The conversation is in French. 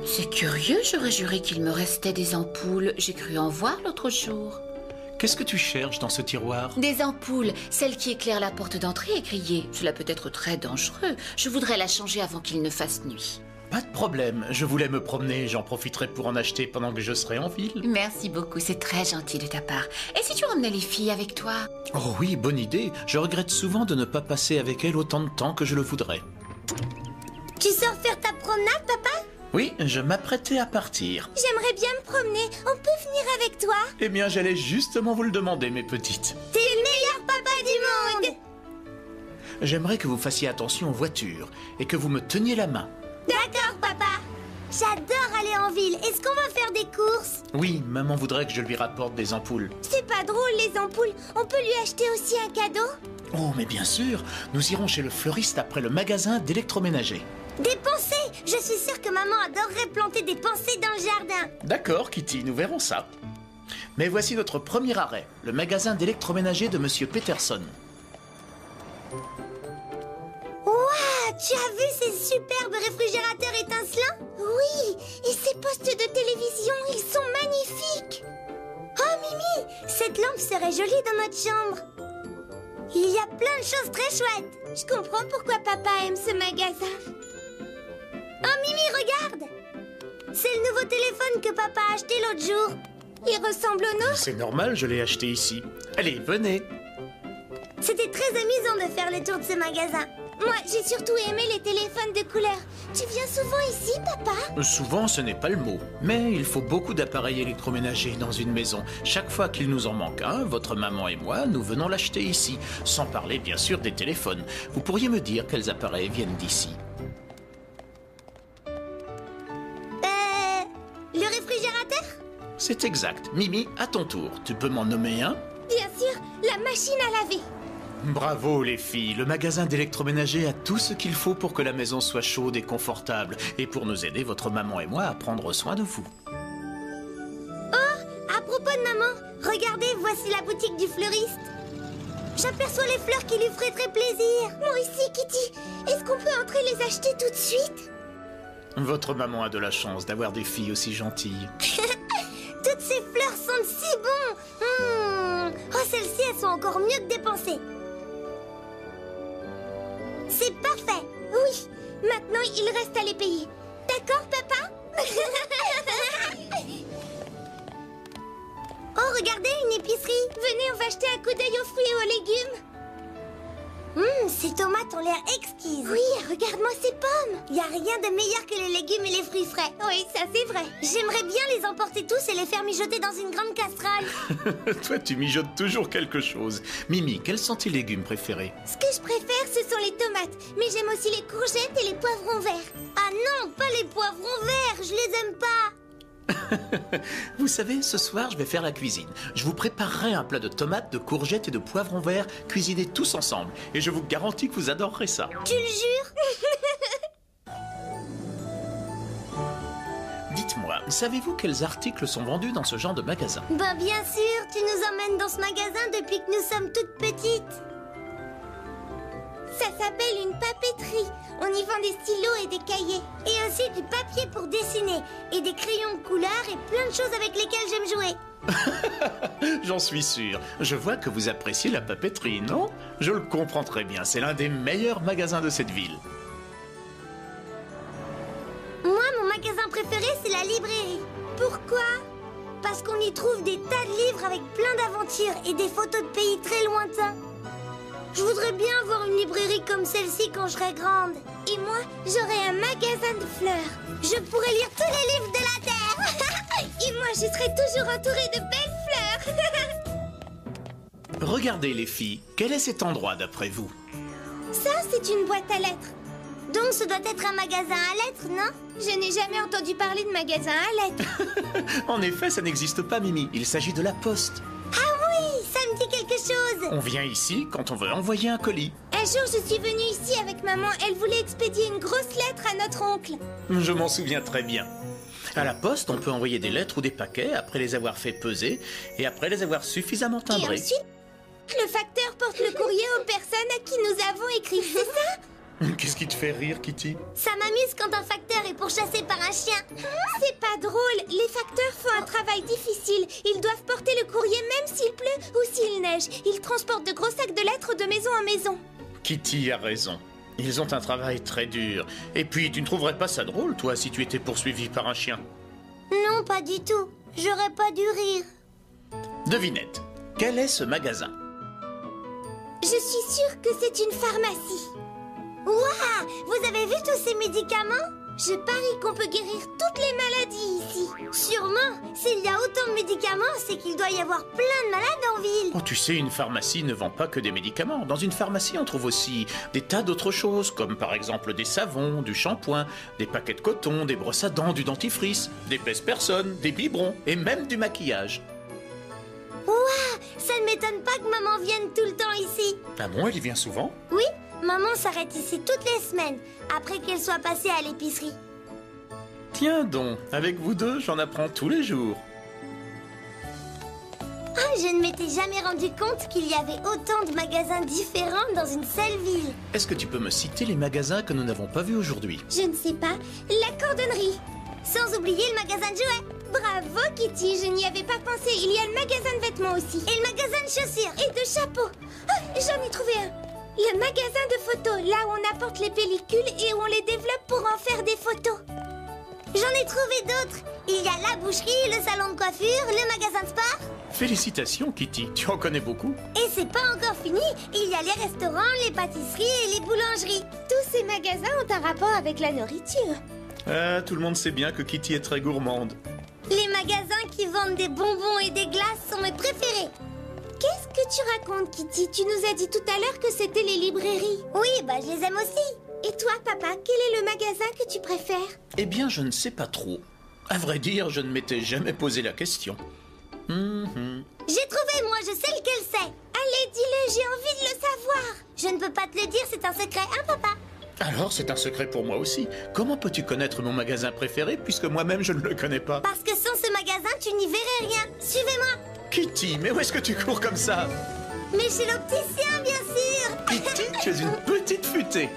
C'est curieux, j'aurais juré qu'il me restait des ampoules. J'ai cru en voir l'autre jour. Qu'est-ce que tu cherches dans ce tiroir? Des ampoules, celle qui éclaire la porte d'entrée est grillée. Cela peut être très dangereux. Je voudrais la changer avant qu'il ne fasse nuit. Pas de problème, je voulais me promener, j'en profiterai pour en acheter pendant que je serai en ville. Merci beaucoup, c'est très gentil de ta part. Et si tu emmenais les filles avec toi? Oh oui, bonne idée. Je regrette souvent de ne pas passer avec elles autant de temps que je le voudrais. Tu sors faire ta promenade, papa? Oui, je m'apprêtais à partir. J'aimerais bien me promener. On peut venir avec toi? Eh bien, j'allais justement vous le demander, mes petites. T'es le meilleur papa du monde! J'aimerais que vous fassiez attention aux voitures et que vous me teniez la main. D'accord, papa. J'adore aller en ville. Est-ce qu'on va faire des courses? Oui, maman voudrait que je lui rapporte des ampoules. C'est pas drôle, les ampoules. On peut lui acheter aussi un cadeau? Oh, mais bien sûr, nous irons chez le fleuriste après le magasin d'électroménager. Des pensées! Je suis sûre que maman adorerait planter des pensées dans le jardin. D'accord, Kitty, nous verrons ça. Mais voici notre premier arrêt, le magasin d'électroménager de Monsieur Peterson. Waouh! Tu as vu ces superbes réfrigérateurs étincelants? Oui! Et ces postes de télévision, ils sont magnifiques! Oh, Mimi! Cette lampe serait jolie dans notre chambre. Il y a plein de choses très chouettes. Je comprends pourquoi papa aime ce magasin. Oh, Mimi, regarde! C'est le nouveau téléphone que papa a acheté l'autre jour. Il ressemble au nôtre. C'est normal, je l'ai acheté ici. Allez, venez. C'était très amusant de faire le tour de ce magasin. Moi, j'ai surtout aimé les téléphones de couleur. Tu viens souvent ici, papa? Souvent, ce n'est pas le mot. Mais il faut beaucoup d'appareils électroménagers dans une maison. Chaque fois qu'il nous en manque un, votre maman et moi, nous venons l'acheter ici. Sans parler, bien sûr, des téléphones. Vous pourriez me dire quels appareils viennent d'ici? Le réfrigérateur? C'est exact. Mimi, à ton tour. Tu peux m'en nommer un? Bien sûr, la machine à laver. Bravo les filles, le magasin d'électroménager a tout ce qu'il faut pour que la maison soit chaude et confortable et pour nous aider, votre maman et moi, à prendre soin de vous. Oh, à propos de maman, regardez, voici la boutique du fleuriste. J'aperçois les fleurs qui lui feraient très plaisir. Moi aussi, Kitty. Est-ce qu'on peut entrer les acheter tout de suite? Votre maman a de la chance d'avoir des filles aussi gentilles. Toutes ces fleurs sentent si bon. Oh, celles-ci, elles sont encore mieux que des pensées. C'est parfait. Oui, maintenant, il reste à les payer. D'accord, papa? Oh, regardez, une épicerie. Venez, on va jeter un coup d'œil aux fruits et aux légumes. Ces tomates ont l'air exquises. Oui, regarde-moi ces pommes. Il n'y a rien de meilleur que les légumes et les fruits frais. Oui, ça c'est vrai. J'aimerais bien les emporter tous et les faire mijoter dans une grande casserole. Toi, tu mijotes toujours quelque chose. Mimi, quels sont tes légumes préférés? Ce que je préfère, ce sont les tomates. Mais j'aime aussi les courgettes et les poivrons verts. Ah non, pas les poivrons verts, je les aime pas. Vous savez, ce soir, je vais faire la cuisine. Je vous préparerai un plat de tomates, de courgettes et de poivrons verts, cuisinés tous ensemble. Et je vous garantis que vous adorerez ça. Tu le jures? Dites-moi, savez-vous quels articles sont vendus dans ce genre de magasin? Ben bien sûr, tu nous emmènes dans ce magasin depuis que nous sommes toutes petites. Ça s'appelle une papeterie. On y vend des stylos et des cahiers. Et aussi du papier pour dessiner. Et des crayons de couleur et plein de choses avec lesquelles j'aime jouer. J'en suis sûr. Je vois que vous appréciez la papeterie, non? Je le comprends très bien. C'est l'un des meilleurs magasins de cette ville. Moi, mon magasin préféré, c'est la librairie. Pourquoi? Parce qu'on y trouve des tas de livres avec plein d'aventures et des photos de pays très lointains. Je voudrais bien avoir une librairie comme celle-ci quand je serai grande. Et moi, j'aurai un magasin de fleurs. Je pourrais lire tous les livres de la Terre. Et moi, je serai toujours entourée de belles fleurs. Regardez les filles, quel est cet endroit d'après vous? Ça, c'est une boîte à lettres. Donc, ce doit être un magasin à lettres, non? Je n'ai jamais entendu parler de magasin à lettres. En effet, ça n'existe pas, Mimi. Il s'agit de la poste. Ah oui, ça me dit quelque chose. On vient ici quand on veut envoyer un colis. Un jour, je suis venue ici avec maman. Elle voulait expédier une grosse lettre à notre oncle. Je m'en souviens très bien. À la poste, on peut envoyer des lettres ou des paquets après les avoir fait peser et après les avoir suffisamment timbrés. Et ensuite, le facteur porte le courrier aux personnes à qui nous avons écrit, c'est ça? Qu'est-ce qui te fait rire, Kitty? Ça m'amuse quand un facteur est pourchassé par un chien. C'est pas drôle. Les facteurs font un travail difficile. Ils doivent porter le courrier même s'il pleut ou s'il neige. Ils transportent de gros sacs de lettres de maison en maison. Kitty a raison. Ils ont un travail très dur. Et puis, tu ne trouverais pas ça drôle, toi, si tu étais poursuivi par un chien? Non, pas du tout. J'aurais pas dû rire. Devinette, quel est ce magasin? Je suis sûre que c'est une pharmacie. Waouh! Vous avez vu tous ces médicaments? Je parie qu'on peut guérir toutes les maladies ici. Sûrement. S'il y a autant de médicaments, c'est qu'il doit y avoir plein de malades en ville. Oh, tu sais, une pharmacie ne vend pas que des médicaments. Dans une pharmacie, on trouve aussi des tas d'autres choses, comme par exemple des savons, du shampoing, des paquets de coton, des brosses à dents, du dentifrice, des pèse-personnes, des biberons et même du maquillage. Waouh! Ça ne m'étonne pas que maman vienne tout le temps ici. Ah bon, elle y vient souvent? Oui, maman s'arrête ici toutes les semaines, après qu'elle soit passée à l'épicerie. Tiens donc, avec vous deux, j'en apprends tous les jours. Ah, je ne m'étais jamais rendu compte qu'il y avait autant de magasins différents dans une seule ville. Est-ce que tu peux me citer les magasins que nous n'avons pas vus aujourd'hui? Je ne sais pas. La cordonnerie. Sans oublier le magasin de jouets. Bravo, Kitty. Je n'y avais pas pensé. Il y a le magasin de vêtements aussi. Et le magasin de chaussures. Et de chapeaux. Ah, j'en ai trouvé un. Le magasin de photos, là où on apporte les pellicules et où on les développe pour en faire des photos. J'en ai trouvé d'autres. Il y a la boucherie, le salon de coiffure, le magasin de spa. Félicitations, Kitty, tu en connais beaucoup. Et c'est pas encore fini. Il y a les restaurants, les pâtisseries et les boulangeries. Tous ces magasins ont un rapport avec la nourriture. Ah, tout le monde sait bien que Kitty est très gourmande. Les magasins qui vendent des bonbons et des glaces sont mes préférés. Qu'est-ce que tu racontes, Kitty? Tu nous as dit tout à l'heure que c'était les librairies. Oui, bah je les aime aussi. Et toi, papa, quel est le magasin que tu préfères? Eh bien, je ne sais pas trop. À vrai dire, je ne m'étais jamais posé la question. J'ai trouvé, moi, je sais lequel c'est. Allez, dis-le, j'ai envie de le savoir. Je ne peux pas te le dire, c'est un secret, hein, papa? Alors, c'est un secret pour moi aussi. Comment peux-tu connaître mon magasin préféré puisque moi-même je ne le connais pas? Parce que sans ce magasin, tu n'y verrais rien. Suivez-moi. Kitty, mais où est-ce que tu cours comme ça? Mais chez l'opticien, bien sûr. Kitty, tu es une petite futée.